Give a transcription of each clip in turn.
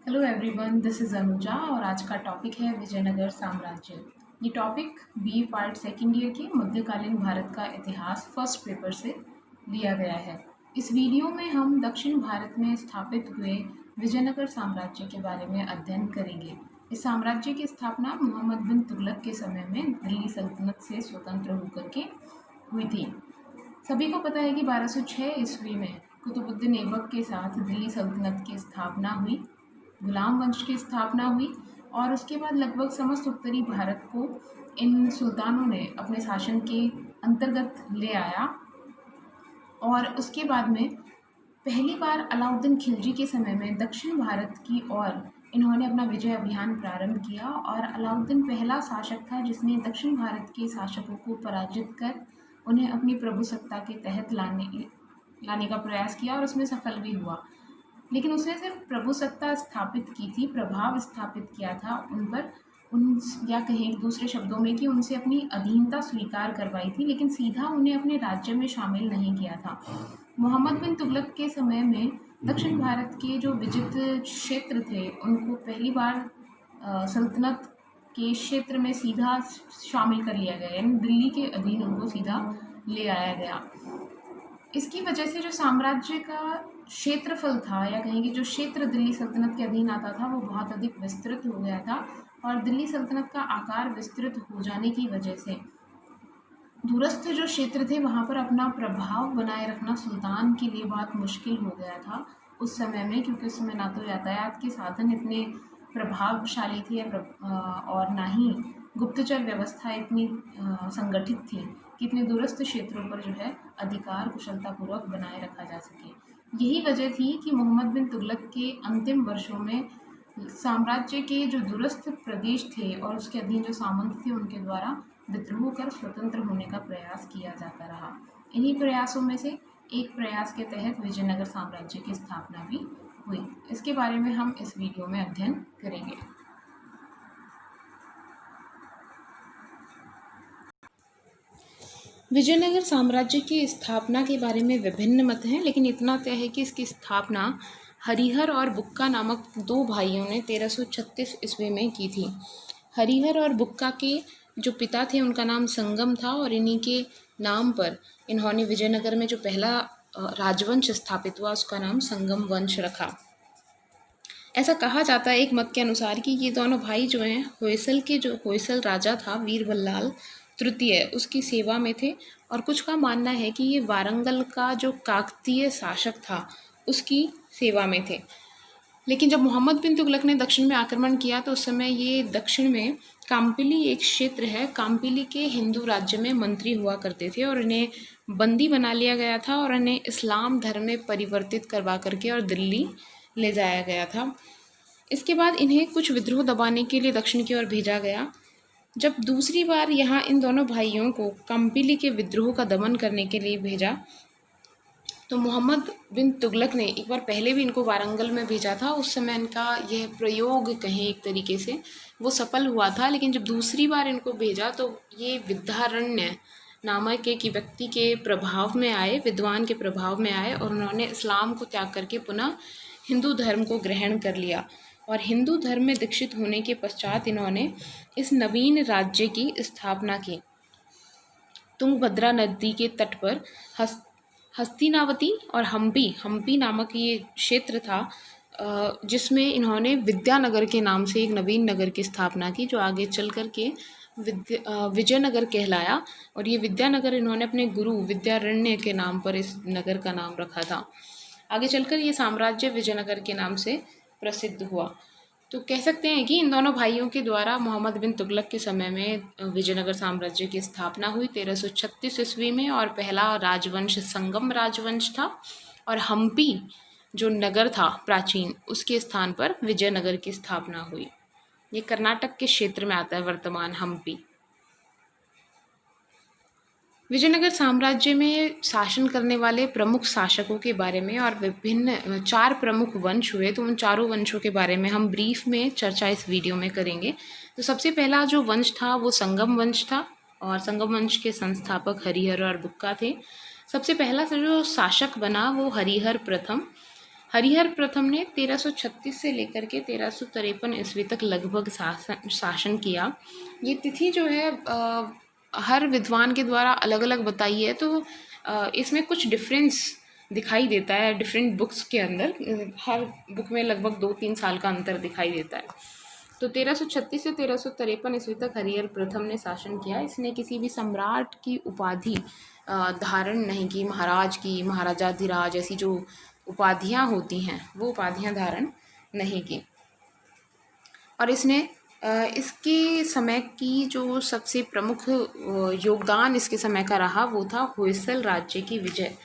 Hello everyone, this is Anuja और आज का टॉपिक है विजयनगर साम्राज्य। ये topic B part second year के मध्यकालीन भारत का इतिहास फर्स्ट पेपर से लिया गया है। इस वीडियो में हम दक्षिण भारत में स्थापित हुए विजयनगर साम्राज्य के बारे में अध्ययन करेंगे। इस साम्राज्य की स्थापना मोहम्मद बिन तुगलक के समय में दिल्ली सल्तनत से स्वतंत्र होकर के हुई थी। सभी को पता है कि 1206 ईस्वी में कुतुबुद्दीन ऐबक के साथ दिल्ली सल्तनत की स्थापना हुई, गुलाम वंश की स्थापना हुई और उसके बाद लगभग समस्त उत्तरी भारत को इन सुल्तानों ने अपने शासन के अंतर्गत ले आया। और उसके बाद में पहली बार अलाउद्दीन खिलजी के समय में दक्षिण भारत की ओर इन्होंने अपना विजय अभियान प्रारंभ किया और अलाउद्दीन पहला शासक था जिसने दक्षिण भारत के शासकों को पराजित कर उन्हें अपनी प्रभुसत्ता के तहत लाने का प्रयास किया और उसमें सफल भी हुआ। लेकिन उसने सिर्फ प्रभुसत्ता स्थापित की थी, प्रभाव स्थापित किया था उन पर, उन या कहें दूसरे शब्दों में कि उनसे अपनी अधीनता स्वीकार करवाई थी, लेकिन सीधा उन्हें अपने राज्य में शामिल नहीं किया था। मोहम्मद बिन तुगलक के समय में दक्षिण भारत के जो विजित क्षेत्र थे उनको पहली बार सल्तनत के क्षेत्र में सीधा शामिल कर लिया गया, यानी दिल्ली के अधीन उनको सीधा ले आया गया। इसकी वजह से जो साम्राज्य का क्षेत्रफल था या कहेंगे जो क्षेत्र दिल्ली सल्तनत के अधीन आता था वो बहुत अधिक विस्तृत हो गया था और दिल्ली सल्तनत का आकार विस्तृत हो जाने की वजह से दूरस्थ जो क्षेत्र थे वहाँ पर अपना प्रभाव बनाए रखना सुल्तान के लिए बहुत मुश्किल हो गया था उस समय में, क्योंकि उस समय ना तो यातायात के साधन इतने प्रभावशाली थे और ना ही गुप्तचर व्यवस्था इतनी संगठित थी कि इतने दूरस्थ क्षेत्रों पर जो है अधिकार कुशलतापूर्वक बनाए रखा जा सके। यही वजह थी कि मोहम्मद बिन तुगलक के अंतिम वर्षों में साम्राज्य के जो दूरस्थ प्रदेश थे और उसके अधीन जो सामंत थे उनके द्वारा विद्रोह कर स्वतंत्र होने का प्रयास किया जाता रहा। इन्हीं प्रयासों में से एक प्रयास के तहत विजयनगर साम्राज्य की स्थापना भी हुई। इसके बारे में हम इस वीडियो में अध्ययन करेंगे। विजयनगर साम्राज्य की स्थापना के बारे में विभिन्न मत हैं, लेकिन इतना तय है कि इसकी स्थापना हरिहर और बुक्का नामक दो भाइयों ने 1336 ईस्वी में की थी। हरिहर और बुक्का के जो पिता थे उनका नाम संगम था और इन्हीं के नाम पर इन्होंने विजयनगर में जो पहला राजवंश स्थापित हुआ उसका नाम संगम वंश रखा। ऐसा कहा जाता है एक मत के अनुसार कि ये दोनों भाई जो हैं होयसल राजा था वीर बल्लाल तृतीय उसकी सेवा में थे और कुछ का मानना है कि ये वारंगल का जो काकतीय शासक था उसकी सेवा में थे। लेकिन जब मोहम्मद बिन तुगलक ने दक्षिण में आक्रमण किया तो उस समय ये दक्षिण में काम्पिली एक क्षेत्र है, काम्पिली के हिंदू राज्य में मंत्री हुआ करते थे और इन्हें बंदी बना लिया गया था और इन्हें इस्लाम धर्म में परिवर्तित करवा करके और दिल्ली ले जाया गया था। इसके बाद इन्हें कुछ विद्रोह दबाने के लिए दक्षिण की ओर भेजा गया। जब दूसरी बार यहाँ इन दोनों भाइयों को काम्पिली के विद्रोह का दमन करने के लिए भेजा तो मोहम्मद बिन तुगलक ने एक बार पहले भी इनको वारंगल में भेजा था। उस समय इनका यह प्रयोग कहें एक तरीके से वो सफल हुआ था, लेकिन जब दूसरी बार इनको भेजा तो ये विद्यारण्य नामक एक व्यक्ति के प्रभाव में आए, विद्वान के प्रभाव में आए और उन्होंने इस्लाम को त्याग करके पुनः हिंदू धर्म को ग्रहण कर लिया और हिंदू धर्म में दीक्षित होने के पश्चात इन्होंने इस नवीन राज्य की स्थापना की। तुंगभद्रा नदी के तट पर हस्तिनावती और हम्पी नामक ये क्षेत्र था जिसमें इन्होंने विद्यानगर के नाम से एक नवीन नगर की स्थापना की जो आगे चल कर के विजयनगर कहलाया और ये विद्यानगर इन्होंने अपने गुरु विद्यारण्य के नाम पर इस नगर का नाम रखा था। आगे चलकर ये साम्राज्य विजयनगर के नाम से प्रसिद्ध हुआ। तो कह सकते हैं कि इन दोनों भाइयों के द्वारा मोहम्मद बिन तुगलक के समय में विजयनगर साम्राज्य की स्थापना हुई 1336 ईस्वी में और पहला राजवंश संगम राजवंश था और हम्पी जो नगर था प्राचीन उसके स्थान पर विजयनगर की स्थापना हुई। ये कर्नाटक के क्षेत्र में आता है वर्तमान हम्पी। विजयनगर साम्राज्य में शासन करने वाले प्रमुख शासकों के बारे में और विभिन्न 4 प्रमुख वंश हुए, तो उन चारों वंशों के बारे में हम ब्रीफ में चर्चा इस वीडियो में करेंगे। तो सबसे पहला जो वंश था वो संगम वंश था और संगम वंश के संस्थापक हरिहर और बुक्का थे। सबसे पहला जो शासक बना वो हरिहर प्रथम। हरिहर प्रथम ने 1336 से लेकर के 1353 ईस्वी तक लगभग शासन किया। ये तिथि जो है हर विद्वान के द्वारा अलग अलग बताई है, तो इसमें कुछ डिफरेंस दिखाई देता है डिफरेंट बुक्स के अंदर। हर बुक में लगभग 2-3 साल का अंतर दिखाई देता है। तो 1336 से 1353 ईस्वी तक हरिहर प्रथम ने शासन किया। इसने किसी भी सम्राट की उपाधि धारण नहीं की, महाराज की, महाराजाधिराज ऐसी जो उपाधियां होती हैं वो उपाधियां धारण नहीं की। और इसने इसके समय की जो सबसे प्रमुख योगदान इसके समय का रहा वो था होयसल राज्य की विजय।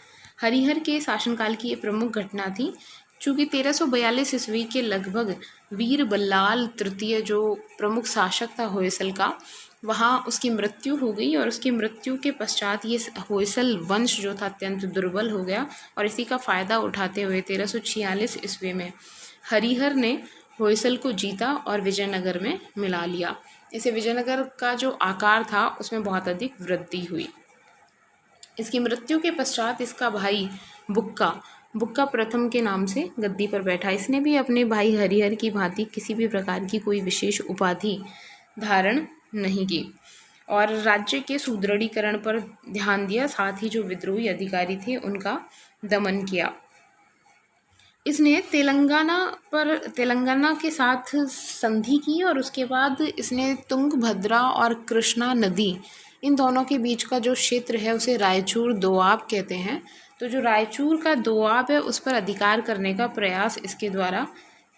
हरिहर के शासनकाल की ये प्रमुख घटना थी। चूँकि 1342 ईस्वी के लगभग वीर बल्लाल तृतीय जो प्रमुख शासक था होयसल का, वहाँ उसकी मृत्यु हो गई और उसकी मृत्यु के पश्चात ये होयसल वंश जो था अत्यंत दुर्बल हो गया। और इसी का फ़ायदा उठाते हुए 1346 ईस्वी में हरिहर ने होयसल को जीता और विजयनगर में मिला लिया। इसे विजयनगर का जो आकार था उसमें बहुत अधिक वृद्धि हुई। इसकी मृत्यु के पश्चात इसका भाई बुक्का प्रथम के नाम से गद्दी पर बैठा। इसने भी अपने भाई हरिहर की भांति किसी भी प्रकार की कोई विशेष उपाधि धारण नहीं की और राज्य के सुदृढ़ीकरण पर ध्यान दिया। साथ ही जो विद्रोही अधिकारी थे उनका दमन किया। इसने तेलंगाना के साथ संधि की और उसके बाद इसने तुंगभद्रा और कृष्णा नदी इन दोनों के बीच का जो क्षेत्र है उसे रायचूर दोआब कहते हैं। तो जो रायचूर का दोआब है उस पर अधिकार करने का प्रयास इसके द्वारा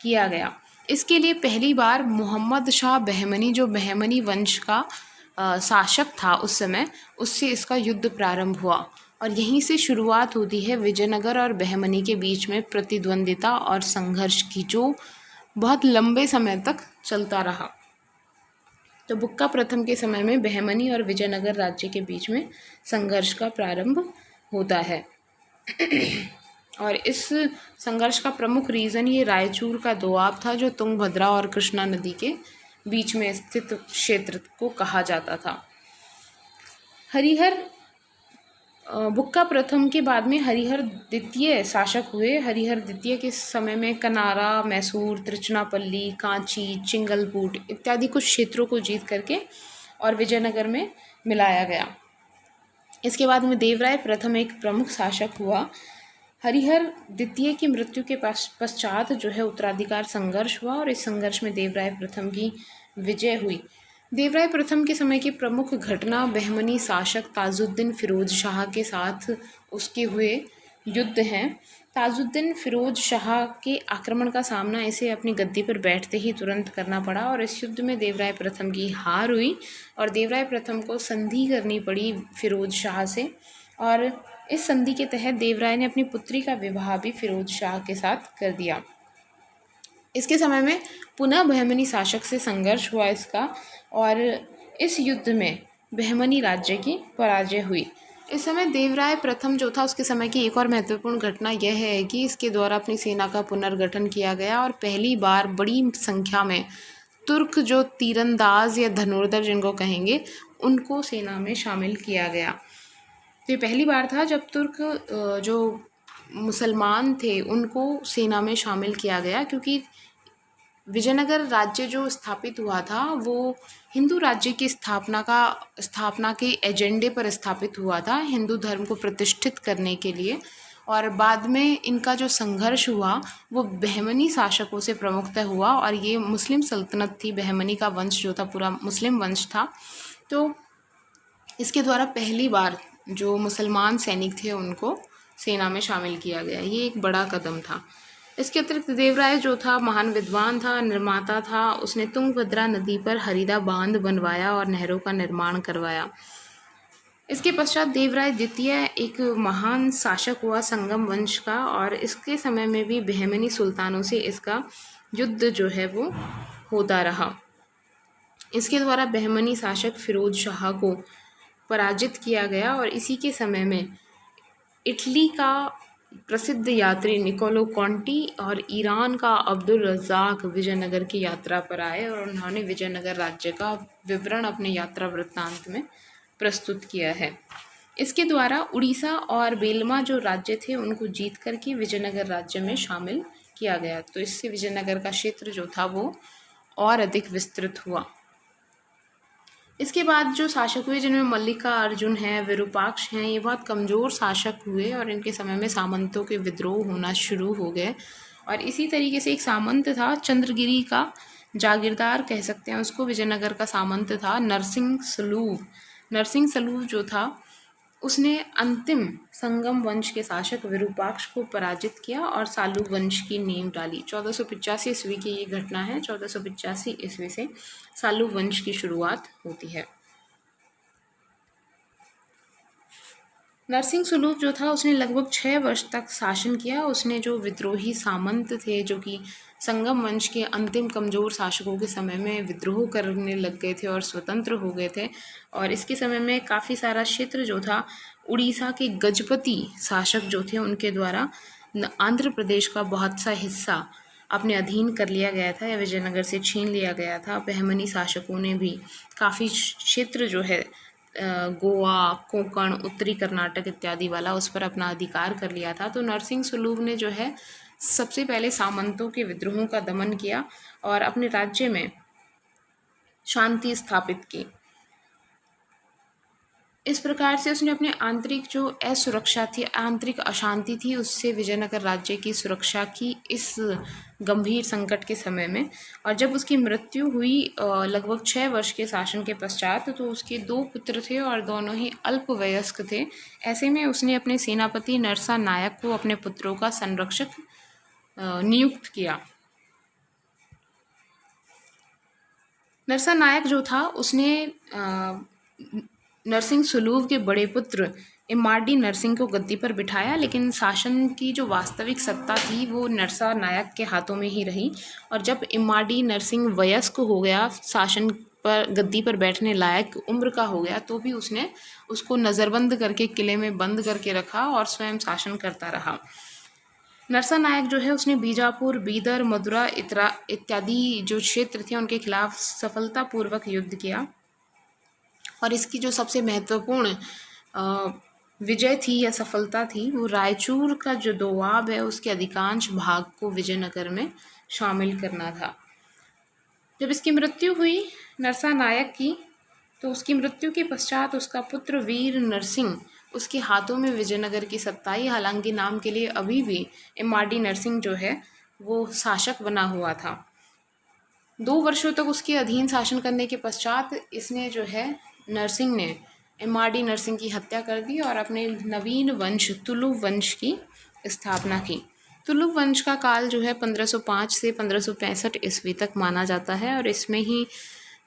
किया गया। इसके लिए पहली बार मोहम्मद शाह बहमनी जो बहमनी वंश का शासक था उस समय, उससे इसका युद्ध प्रारंभ हुआ और यहीं से शुरुआत होती है विजयनगर और बहमनी के बीच में प्रतिद्वंदिता और संघर्ष की, जो बहुत लंबे समय तक चलता रहा। तो बुक्का प्रथम के समय में बहमनी और विजयनगर राज्य के बीच में संघर्ष का प्रारंभ होता है और इस संघर्ष का प्रमुख रीज़न ये रायचूर का दोआब था जो तुंगभद्रा और कृष्णा नदी के बीच में स्थित क्षेत्र को कहा जाता था। बुक्का प्रथम के बाद में हरिहर द्वितीय शासक हुए। हरिहर द्वितीय के समय में कनारा, मैसूर, त्रिचनापल्ली, कांची, चिंगलपूट इत्यादि कुछ क्षेत्रों को जीत करके और विजयनगर में मिलाया गया। इसके बाद में देवराय प्रथम एक प्रमुख शासक हुआ। हरिहर द्वितीय की मृत्यु के पश्चात जो है उत्तराधिकार संघर्ष हुआ और इस संघर्ष में देवराय प्रथम की विजय हुई। देवराय प्रथम के समय की प्रमुख घटना बहमनी शासक ताजुद्दीन फिरोज शाह के साथ उसके हुए युद्ध हैं। ताजुद्दीन फिरोज शाह के आक्रमण का सामना इसे अपनी गद्दी पर बैठते ही तुरंत करना पड़ा और इस युद्ध में देवराय प्रथम की हार हुई और देवराय प्रथम को संधि करनी पड़ी फिरोज शाह से। और इस संधि के तहत देवराय ने अपनी पुत्री का विवाह भी फिरोज शाह के साथ कर दिया। इसके समय में पुनः बहमनी शासक से संघर्ष हुआ इसका और इस युद्ध में बहमनी राज्य की पराजय हुई। इस समय देवराय प्रथम जो था उसके समय की एक और महत्वपूर्ण घटना यह है कि इसके द्वारा अपनी सेना का पुनर्गठन किया गया और पहली बार बड़ी संख्या में तुर्क जो तीरंदाज या धनुर्धर जिनको कहेंगे उनको सेना में शामिल किया गया। तो ये पहली बार था जब तुर्क जो मुसलमान थे उनको सेना में शामिल किया गया, क्योंकि विजयनगर राज्य जो स्थापित हुआ था वो हिंदू राज्य की स्थापना के एजेंडे पर स्थापित हुआ था, हिंदू धर्म को प्रतिष्ठित करने के लिए। और बाद में इनका जो संघर्ष हुआ वो बहमनी शासकों से प्रमुखतः हुआ और ये मुस्लिम सल्तनत थी। बहमनी का वंश जो था पूरा मुस्लिम वंश था। तो इसके द्वारा पहली बार जो मुसलमान सैनिक थे उनको सेना में शामिल किया गया। ये एक बड़ा कदम था। इसके अतिरिक्त देवराय जो था महान विद्वान था, निर्माता था। उसने तुंगभद्रा नदी पर हरिदा बांध बनवाया और नहरों का निर्माण करवाया। इसके पश्चात देवराय द्वितीय एक महान शासक हुआ संगम वंश का और इसके समय में भी बहमनी सुल्तानों से इसका युद्ध जो है वो होता रहा। इसके द्वारा बहमनी शासक फिरोज शाह को पराजित किया गया और इसी के समय में इटली का प्रसिद्ध यात्री निकोलो कॉन्टी और ईरान का अब्दुल रज़ाक विजयनगर की यात्रा पर आए और उन्होंने विजयनगर राज्य का विवरण अपने यात्रा वृत्तांत में प्रस्तुत किया है। इसके द्वारा उड़ीसा और बेलमा जो राज्य थे उनको जीत करके विजयनगर राज्य में शामिल किया गया। तो इससे विजयनगर का क्षेत्र जो था वो और अधिक विस्तृत हुआ। इसके बाद जो शासक हुए जिनमें मल्लिका अर्जुन हैं, विरूपाक्ष हैं, ये बहुत कमज़ोर शासक हुए और इनके समय में सामंतों के विद्रोह होना शुरू हो गए। और इसी तरीके से एक सामंत था चंद्रगिरी का जागीरदार कह सकते हैं उसको, विजयनगर का सामंत था नरसिंह सलूब। नरसिंह सलूब जो था उसने अंतिम संगम वंश के शासक विरूपाक्ष को पराजित किया और सालू वंश की नींव डाली। 1485 ईस्वी की ये घटना है। 1485 ईस्वी से सालू वंश की शुरुआत होती है। नरसिंह सलूब जो था उसने लगभग 6 वर्ष तक शासन किया। उसने जो विद्रोही सामंत थे जो कि संगम वंश के अंतिम कमज़ोर शासकों के समय में विद्रोह करने लग गए थे और स्वतंत्र हो गए थे, और इसके समय में काफ़ी सारा क्षेत्र जो था उड़ीसा के गजपति शासक जो थे उनके द्वारा आंध्र प्रदेश का बहुत सा हिस्सा अपने अधीन कर लिया गया था या विजयनगर से छीन लिया गया था। बहमनी शासकों ने भी काफ़ी क्षेत्र जो है गोवा, कोंकण, उत्तरी कर्नाटक इत्यादि वाला उस पर अपना अधिकार कर लिया था। तो नरसिंह सलूब ने जो है सबसे पहले सामंतों के विद्रोहों का दमन किया और अपने राज्य में शांति स्थापित की। इस प्रकार से उसने अपने आंतरिक जो असुरक्षा थी, आंतरिक अशांति थी, उससे विजयनगर राज्य की सुरक्षा की इस गंभीर संकट के समय में। और जब उसकी मृत्यु हुई लगभग 6 वर्ष के शासन के पश्चात, तो उसके 2 पुत्र थे और दोनों ही अल्पवयस्क थे। ऐसे में उसने अपने सेनापति नरसा नायक को अपने पुत्रों का संरक्षक नियुक्त किया। नरसा नायक जो था उसने नरसिंह सलूब के बड़े पुत्र इमाडी नरसिंह को गद्दी पर बिठाया, लेकिन शासन की जो वास्तविक सत्ता थी वो नरसा नायक के हाथों में ही रही। और जब इमाडी नरसिंह वयस्क हो गया, शासन पर गद्दी पर बैठने लायक उम्र का हो गया, तो भी उसने उसको नज़रबंद करके किले में बंद करके रखा और स्वयं शासन करता रहा। नरसा नायक जो है उसने बीजापुर, बीदर, मदुरा इत्यादि जो क्षेत्र थे उनके खिलाफ सफलतापूर्वक युद्ध किया। और इसकी जो सबसे महत्वपूर्ण विजय थी या सफलता थी वो रायचूर का जो दोआब है उसके अधिकांश भाग को विजयनगर में शामिल करना था। जब इसकी मृत्यु हुई नरसा नायक की, तो उसकी मृत्यु के पश्चात उसका पुत्र वीर नरसिंह उसके हाथों में विजयनगर की सत्ता आई। हालांकि नाम के लिए अभी भी इमाडी नरसिंह जो है वो शासक बना हुआ था। 2 वर्षों तक उसके अधीन शासन करने के पश्चात इसने जो है नरसिंह ने इमाडी नरसिंह की हत्या कर दी और अपने नवीन वंश तुलु वंश की स्थापना की। तुलु वंश का काल जो है 1505 से 1565 ईस्वी तक माना जाता है और इसमें ही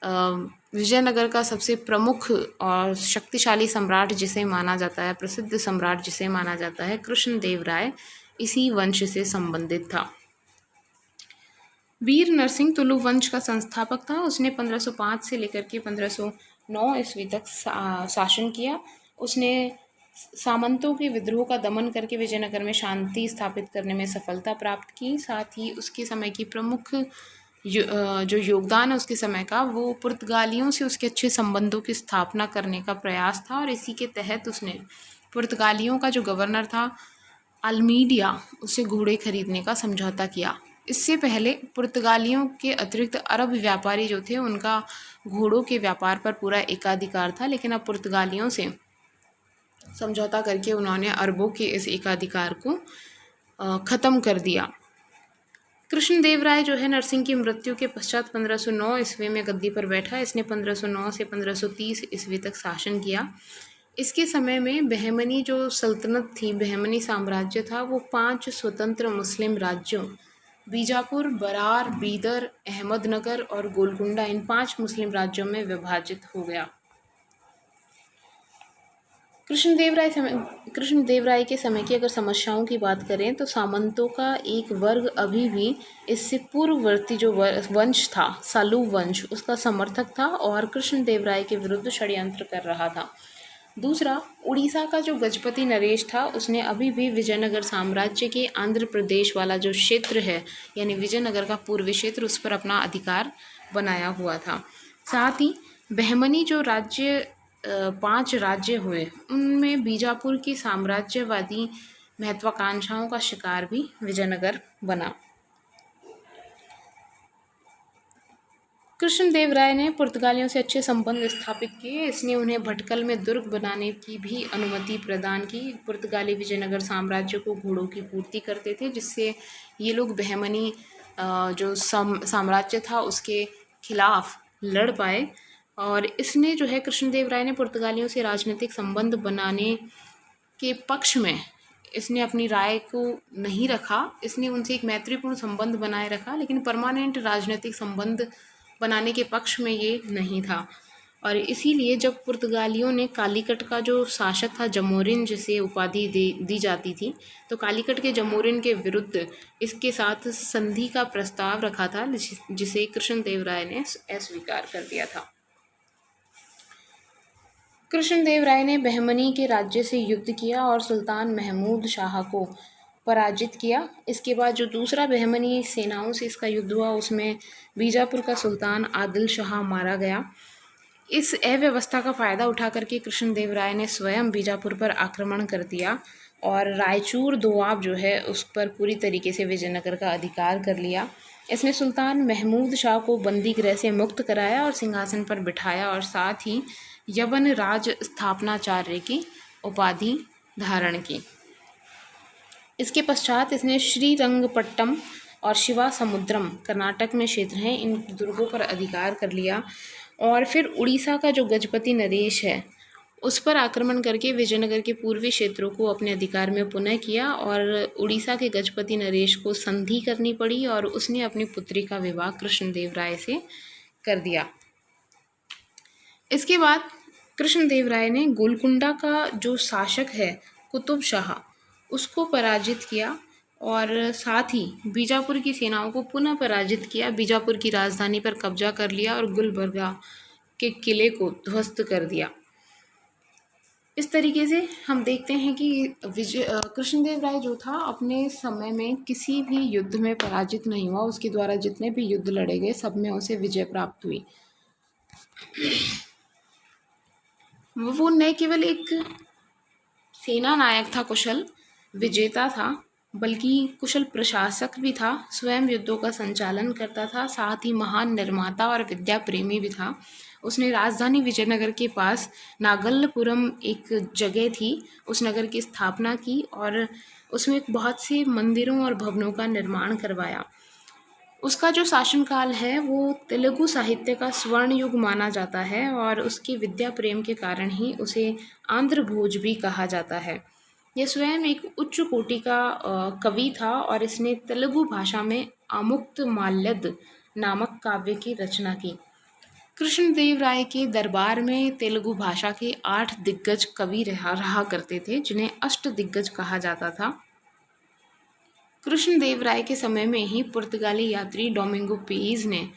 विजयनगर का सबसे प्रमुख और शक्तिशाली सम्राट जिसे माना जाता है, प्रसिद्ध सम्राट जिसे माना जाता है, कृष्णदेव इसी वंश से संबंधित था। वीर नरसिंह तुलु वंश का संस्थापक था। उसने 1505 से लेकर के 1509 ईस्वी तक शासन किया। उसने सामंतों के विद्रोह का दमन करके विजयनगर में शांति स्थापित करने में सफलता प्राप्त की। साथ ही उसके समय की प्रमुख जो योगदान है उसके समय का, वो पुर्तगालियों से उसके अच्छे संबंधों की स्थापना करने का प्रयास था। और इसी के तहत उसने पुर्तगालियों का जो गवर्नर था अल्मीडिया, उससे घोड़े खरीदने का समझौता किया। इससे पहले पुर्तगालियों के अतिरिक्त अरब व्यापारी जो थे उनका घोड़ों के व्यापार पर पूरा एकाधिकार था, लेकिन अब पुर्तगालियों से समझौता करके उन्होंने अरबों के इस एकाधिकार को ख़त्म कर दिया। कृष्णदेव राय जो है नरसिंह की मृत्यु के पश्चात 1509 ईस्वी में गद्दी पर बैठा। इसने 1509 से 1530 ईस्वी तक शासन किया। इसके समय में बहमनी जो सल्तनत थी, बहमनी साम्राज्य था, वो 5 स्वतंत्र मुस्लिम राज्यों बीजापुर, बरार, बीदर, अहमदनगर और गोलकुंडा, इन 5 मुस्लिम राज्यों में विभाजित हो गया। कृष्णदेव राय के समय की अगर समस्याओं की बात करें तो सामंतों का एक वर्ग अभी भी इससे पूर्ववर्ती जो वंश था सालू वंश, उसका समर्थक था और कृष्णदेव राय के विरुद्ध षड्यंत्र कर रहा था। दूसरा, उड़ीसा का जो गजपति नरेश था उसने अभी भी विजयनगर साम्राज्य के आंध्र प्रदेश वाला जो क्षेत्र है यानी विजयनगर का पूर्वी क्षेत्र, उस पर अपना अधिकार बनाया हुआ था। साथ ही बहमनी जो राज्य 5 राज्य हुए, उनमें बीजापुर की साम्राज्यवादी महत्वाकांक्षाओं का शिकार भी विजयनगर बना। कृष्णदेव राय ने पुर्तगालियों से अच्छे संबंध स्थापित किए। इसने उन्हें भटकल में दुर्ग बनाने की भी अनुमति प्रदान की। पुर्तगाली विजयनगर साम्राज्य को घोड़ों की पूर्ति करते थे, जिससे ये लोग बहमनी जो साम्राज्य था उसके खिलाफ लड़ पाए। और इसने जो है कृष्णदेव राय ने पुर्तगालियों से राजनीतिक संबंध बनाने के पक्ष में इसने अपनी राय को नहीं रखा। इसने उनसे एक मैत्रीपूर्ण संबंध बनाए रखा, लेकिन परमानेंट राजनीतिक संबंध बनाने के पक्ष में ये नहीं था। और इसीलिए जब पुर्तगालियों ने कालीकट का जो शासक था जमोरिन, जिसे उपाधि दी जाती थी, तो कालीकट के जमोरिन के विरुद्ध इसके साथ संधि का प्रस्ताव रखा था, जिसे कृष्णदेव राय ने अस्वीकार कर दिया था। कृष्णदेव राय ने बहमनी के राज्य से युद्ध किया और सुल्तान महमूद शाह को पराजित किया। इसके बाद जो दूसरा बहमनी सेनाओं से इसका युद्ध हुआ, उसमें बीजापुर का सुल्तान आदिल शाह मारा गया। इस अव्यवस्था का फ़ायदा उठा करके कृष्णदेव राय ने स्वयं बीजापुर पर आक्रमण कर दिया और रायचूर दोआब जो है उस पर पूरी तरीके से विजयनगर का अधिकार कर लिया। इसने सुल्तान महमूद शाह को बंदी गृह से मुक्त कराया और सिंहासन पर बिठाया और साथ ही यवन राज स्थापनाचार्य की उपाधि धारण की। इसके पश्चात इसने श्रीरंगपट्टम और शिवासमुद्रम कर्नाटक में क्षेत्र हैं, इन दुर्गों पर अधिकार कर लिया। और फिर उड़ीसा का जो गजपति नरेश है उस पर आक्रमण करके विजयनगर के पूर्वी क्षेत्रों को अपने अधिकार में पुनः किया और उड़ीसा के गजपति नरेश को संधि करनी पड़ी और उसने अपनी पुत्री का विवाह कृष्णदेव राय से कर दिया। इसके बाद कृष्णदेव राय ने गोलकुंडा का जो शासक है कुतुब शाह, उसको पराजित किया और साथ ही बीजापुर की सेनाओं को पुनः पराजित किया। बीजापुर की राजधानी पर कब्जा कर लिया और गुलबर्गा के किले को ध्वस्त कर दिया। इस तरीके से हम देखते हैं कि कृष्णदेव राय जो था अपने समय में किसी भी युद्ध में पराजित नहीं हुआ। उसके द्वारा जितने भी युद्ध लड़े गए सब में उसे विजय प्राप्त हुई। वो न केवल एक सेना नायक था, कुशल विजेता था, बल्कि कुशल प्रशासक भी था, स्वयं युद्धों का संचालन करता था, साथ ही महान निर्माता और विद्या प्रेमी भी था। उसने राजधानी विजयनगर के पास नागल्लपुरम एक जगह थी, उस नगर की स्थापना की और उसमें बहुत से मंदिरों और भवनों का निर्माण करवाया। उसका जो शासनकाल है वो तेलुगु साहित्य का स्वर्ण युग माना जाता है और उसके विद्या प्रेम के कारण ही उसे आंध्र भोज भी कहा जाता है। यह स्वयं एक उच्च कोटि का कवि था और इसने तेलुगु भाषा में आमुक्त माल्यद नामक काव्य की रचना की। कृष्णदेव राय के दरबार में तेलुगु भाषा के 8 दिग्गज कवि रहा करते थे, जिन्हें अष्ट दिग्गज कहा जाता था। कृष्णदेव राय के समय में ही पुर्तगाली यात्री डोमिंगो पेईज ने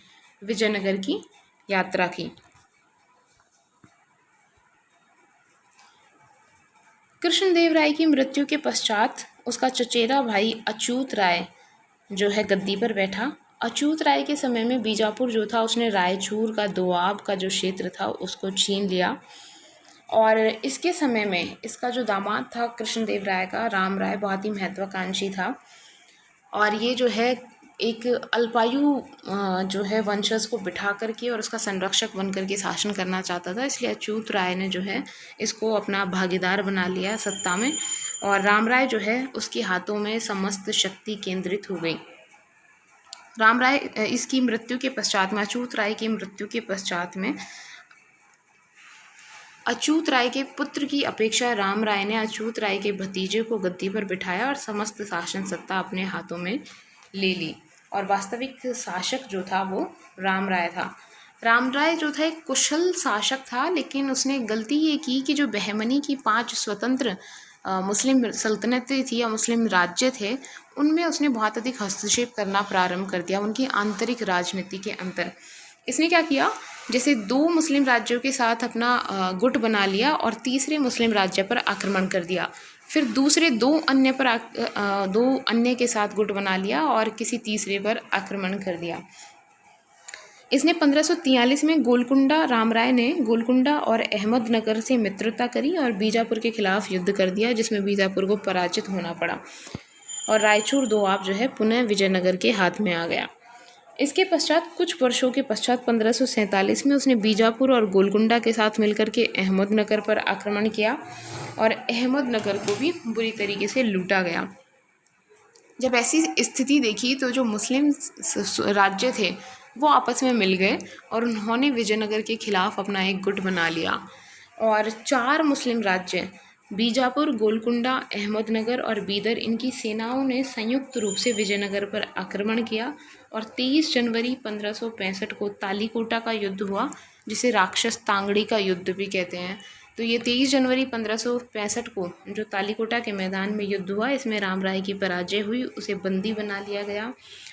विजयनगर की यात्रा की। कृष्णदेव राय की मृत्यु के पश्चात उसका चचेरा भाई अच्युत राय जो है गद्दी पर बैठा। अच्युत राय के समय में बीजापुर जो था उसने रायचूर का दोआब का जो क्षेत्र था उसको छीन लिया और इसके समय में इसका जो दामाद था कृष्णदेव राय का, राम राय, बहुत ही महत्वाकांक्षी था और ये जो है एक अल्पायु जो है वंशज को बिठा करके और उसका संरक्षक बन करके शासन करना चाहता था। इसलिए अच्युत राय ने जो है इसको अपना भागीदार बना लिया सत्ता में और राम राय जो है उसके हाथों में समस्त शक्ति केंद्रित हो गई। राम राय इसकी मृत्यु के पश्चात में, अच्युत राय की मृत्यु के पश्चात में अच्युत राय के पुत्र की अपेक्षा राम राय ने अच्युत राय के भतीजे को गद्दी पर बिठाया और समस्त शासन सत्ता अपने हाथों में ले ली और वास्तविक शासक जो था वो राम राय था। राम राय जो था एक कुशल शासक था, लेकिन उसने गलती ये की कि जो बहमनी की 5 स्वतंत्र मुस्लिम सल्तनतें थी या मुस्लिम राज्य थे, उनमें उसने बहुत अधिक हस्तक्षेप करना प्रारंभ कर दिया उनकी आंतरिक राजनीति के अंदर। इसने क्या किया, जैसे 2 मुस्लिम राज्यों के साथ अपना गुट बना लिया और तीसरे मुस्लिम राज्य पर आक्रमण कर दिया, फिर दूसरे 2 अन्य के साथ गुट बना लिया और किसी तीसरे पर आक्रमण कर दिया। इसने 1543 में गोलकुंडा रामराय ने गोलकुंडा और अहमदनगर से मित्रता करी और बीजापुर के खिलाफ युद्ध कर दिया, जिसमें बीजापुर को पराजित होना पड़ा और रायचूर दोआब जो है पुनः विजयनगर के हाथ में आ गया। इसके पश्चात कुछ वर्षों के पश्चात 1547 में उसने बीजापुर और गोलकुंडा के साथ मिलकर के अहमदनगर पर आक्रमण किया और अहमदनगर को भी बुरी तरीके से लूटा गया। जब ऐसी स्थिति देखी तो जो मुस्लिम राज्य थे वो आपस में मिल गए और उन्होंने विजयनगर के खिलाफ अपना एक गुट बना लिया और 4 मुस्लिम राज्य बीजापुर, गोलकुंडा, अहमदनगर और बीदर, इनकी सेनाओं ने संयुक्त रूप से विजयनगर पर आक्रमण किया और 23 जनवरी 1565 को तालीकोटा का युद्ध हुआ, जिसे राक्षस तांगड़ी का युद्ध भी कहते हैं। तो ये 23 जनवरी 1565 को जो तालीकोटा के मैदान में युद्ध हुआ, इसमें रामराय की पराजय हुई, उसे बंदी बना लिया गया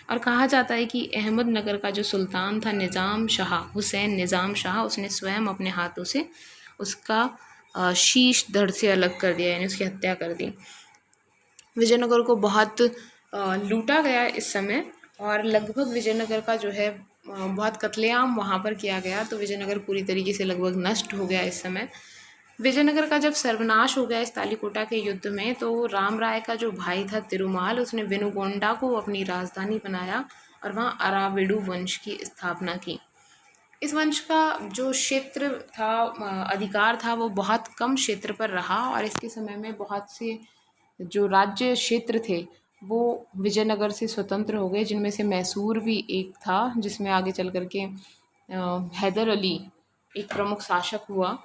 और कहा जाता है कि अहमदनगर का जो सुल्तान था निज़ाम शाह, हुसैन निज़ाम शाह, उसने स्वयं अपने हाथों से उसका शीश धड़ से अलग कर दिया, यानी उसकी हत्या कर दी। विजयनगर को बहुत लूटा गया इस समय और लगभग विजयनगर का जो है बहुत कत्लेआम वहाँ पर किया गया, तो विजयनगर पूरी तरीके से लगभग नष्ट हो गया इस समय। विजयनगर का जब सर्वनाश हो गया इस तालीकोटा के युद्ध में, तो रामराय का जो भाई था तिरुमाल, उसने विनुगोंडा को अपनी राजधानी बनाया और वहाँ अराविडु वंश की स्थापना की। इस वंश का जो क्षेत्र था, अधिकार था, वो बहुत कम क्षेत्र पर रहा और इसके समय में बहुत से जो राज्य क्षेत्र थे वो विजयनगर से स्वतंत्र हो गए, जिनमें से मैसूर भी एक था, जिसमें आगे चल कर के हैदर अली एक प्रमुख शासक हुआ।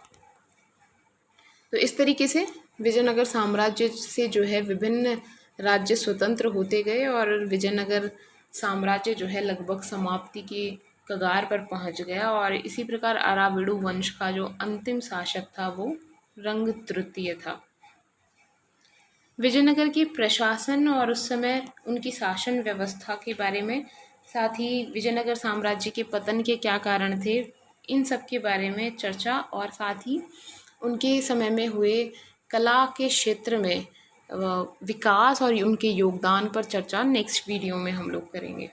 तो इस तरीके से विजयनगर साम्राज्य से जो है विभिन्न राज्य स्वतंत्र होते गए और विजयनगर साम्राज्य जो है लगभग समाप्ति की कगार पर पहुंच गया और इसी प्रकार अराविडु वंश का जो अंतिम शासक था वो रंग तृतीय था। विजयनगर की प्रशासन और उस समय उनकी शासन व्यवस्था के बारे में, साथ ही विजयनगर साम्राज्य के पतन के क्या कारण थे, इन सब के बारे में चर्चा और साथ ही उनके समय में हुए कला के क्षेत्र में विकास और उनके योगदान पर चर्चा नेक्स्ट वीडियो में हम लोग करेंगे।